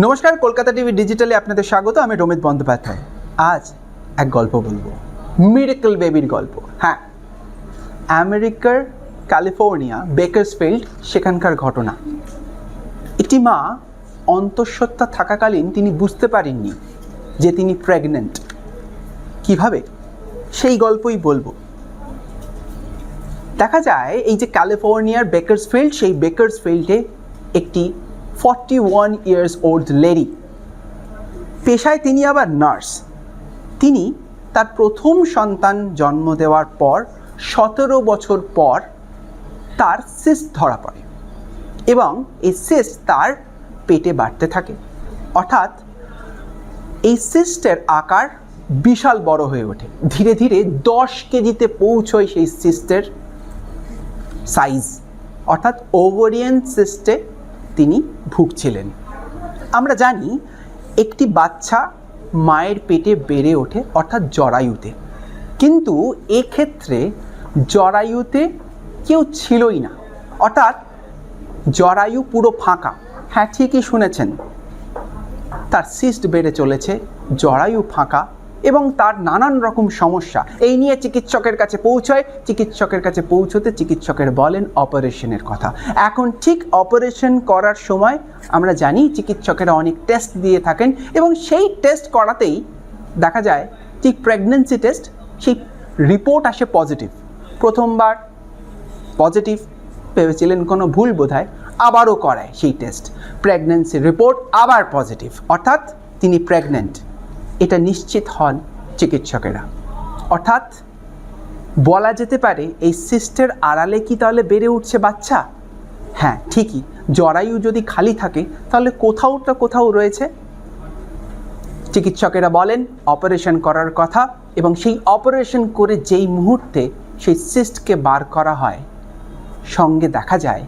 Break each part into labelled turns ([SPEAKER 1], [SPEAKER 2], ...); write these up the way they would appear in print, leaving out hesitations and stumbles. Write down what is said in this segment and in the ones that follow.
[SPEAKER 1] নমস্কার, কলকাতা টিভি ডিজিটালে আপনাদের স্বাগত। আমি রমিত বন্দ্যোপাধ্যায়। আজ এক গল্প বলবো, মিরেকল বেবির গল্প। হ্যাঁ, আমেরিকার ক্যালিফোর্নিয়া বেকারসফিল্ড, সেখানকার ঘটনা। একটি মা অন্তঃসত্ত্বা থাকাকালীন তিনি বুঝতে পারেননি যে তিনি প্রেগনেন্ট। কিভাবে, সেই গল্পই বলবো। দেখা যায় এই যে ক্যালিফোর্নিয়ার বেকারসফিল্ড, সেই বেকারসফিল্ডে একটি 41 years old লেডি, পেশায় তিনি আবার নার্স। তিনি তার প্রথম সন্তান জন্ম দেওয়ার পর 17 বছর পর তার সিস্ট ধরা পড়ে এবং এই সিস্ট তার পেটে বাড়তে থাকে। অর্থাৎ এই সিস্টের আকার বিশাল বড় হয়ে ওঠে। ধীরে ধীরে 10 কেজিতে পৌঁছয় সেই সিস্টের সাইজ। অর্থাৎ ওভারিয়ান সিস্টে তিনি ভুগছিলেন। আমরা জানি একটি বাচ্চা মায়ের পেটে বেড়ে ওঠে, অর্থাৎ জরায়ুতে। কিন্তু এক্ষেত্রে জরায়ুতে কেউ ছিলই না, অর্থাৎ জরায়ু পুরো ফাঁকা। হ্যাঁ, ঠিকই শুনেছেন, তার সিস্ট বেড়ে চলেছে, জরায়ু ফাঁকা এবং তার নানান রকম সমস্যা। এই নিয়ে চিকিৎসকের কাছে পৌঁছয়। চিকিৎসকের কাছে পৌঁছতে চিকিৎসকের বলেন অপারেশনের কথা। এখন ঠিক অপারেশন করার সময় আমরা জানি চিকিৎসকেরা অনেক টেস্ট দিয়ে থাকেন এবং সেই টেস্ট করাতেই দেখা যায় ঠিক প্রেগন্যান্সি টেস্ট, সেই রিপোর্ট আসে পজিটিভ। প্রথমবার পজিটিভ ভেবেছিলেন কোনো ভুল বোধহয়, আবারও করায় সেই টেস্ট, প্রেগন্যান্সি রিপোর্ট আবার পজিটিভ, অর্থাৎ তিনি প্রেগনেন্ট। এটা নিশ্চিত হন চিকিৎসকেরা। অর্থাৎ বলা যেতে পারে এই সিস্টের আড়ালে কি তাহলে বেড়ে উঠছে বাচ্চা? হ্যাঁ, ঠিকই। জরায়ু যদি খালি থাকে তাহলে কোথাও রয়েছে। চিকিৎসকেরা বলেন অপারেশন করার কথা এবং সেই অপারেশন করে যেই মুহূর্তে সেই সিস্টকে বার করা হয়, সঙ্গে দেখা যায়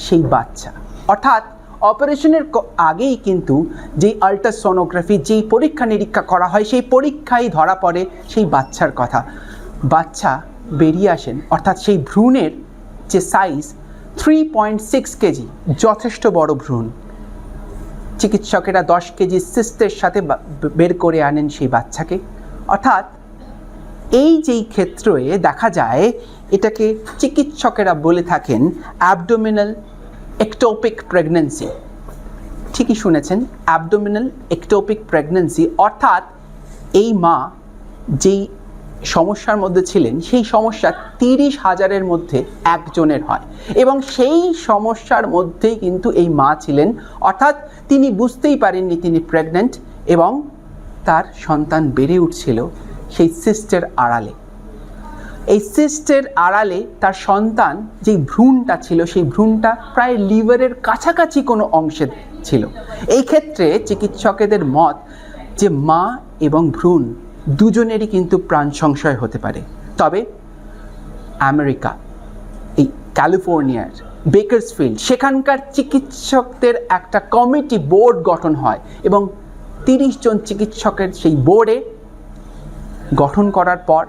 [SPEAKER 1] সেই বাচ্চা। অর্থাৎ অপারেশনের আগেই কিন্তু যেই আল্ট্রাসোনোগ্রাফি, যেই পরীক্ষা নিরীক্ষা করা হয়, সেই পরীক্ষায় ধরা পড়ে সেই বাচ্চার কথা। বাচ্চা বেরিয়ে আসেন, অর্থাৎ সেই ভ্রূণের যে সাইজ 3.6 কেজি, যথেষ্ট বড় ভ্রূণ। চিকিৎসকেরা 10 কেজি সিস্টের সাথে বের করে আনেন সেই বাচ্চাকে। অর্থাৎ এই যেই ক্ষেত্রে দেখা যায়, এটাকে চিকিৎসকেরা বলে থাকেন অ্যাবডোমিনাল একটোপিক প্রেগন্যান্সি। ঠিকই শুনেছেন, অ্যাবডোমিনাল একটোপিক প্রেগন্যান্সি। অর্থাৎ এই মা যেই সমস্যার মধ্যে ছিলেন, সেই সমস্যা 30,000-এর মধ্যে একজনের হয় এবং সেই সমস্যার মধ্যেই কিন্তু এই মা ছিলেন। অর্থাৎ তিনি বুঝতেই পারেননি তিনি প্রেগনেন্ট এবং তার সন্তান বেড়ে উঠছিল সেই সিস্টের আড়ালে। এই সিস্টের আড়ালে তার সন্তান যেই ভ্রূণটা ছিল, সেই ভ্রূণটা প্রায় লিভারের কাছাকাছি কোনো অংশে ছিল। এই ক্ষেত্রে চিকিৎসকেদের মত যে মা এবং ভ্রূণ দুজনেরই কিন্তু প্রাণ সংশয় হতে পারে। তবে আমেরিকা, এই ক্যালিফোর্নিয়ার বেকারসফিল্ড, সেখানকার চিকিৎসকদের একটা কমিটি বোর্ড গঠন হয় এবং 30 জন চিকিৎসকের সেই বোর্ডে গঠন করার পর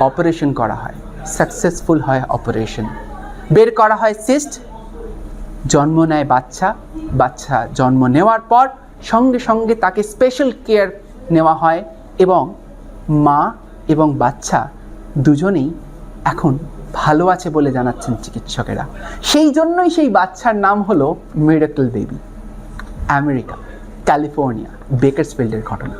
[SPEAKER 1] অপারেশন করা হয়। সাকসেসফুল হয় অপারেশন, বের করা হয় সিস্ট, জন্ম নেয় বাচ্চা। বাচ্চা জন্ম নেওয়ার পর সঙ্গে সঙ্গে তাকে স্পেশাল কেয়ার নেওয়া হয় এবং মা এবং বাচ্চা দুজনেই এখন ভালো আছে বলে জানাচ্ছেন চিকিৎসকেরা। সেই জন্যই সেই বাচ্চার নাম হলো মিরেকল বেবি। আমেরিকা ক্যালিফোর্নিয়া বেকারসফিল্ডের ঘটনা।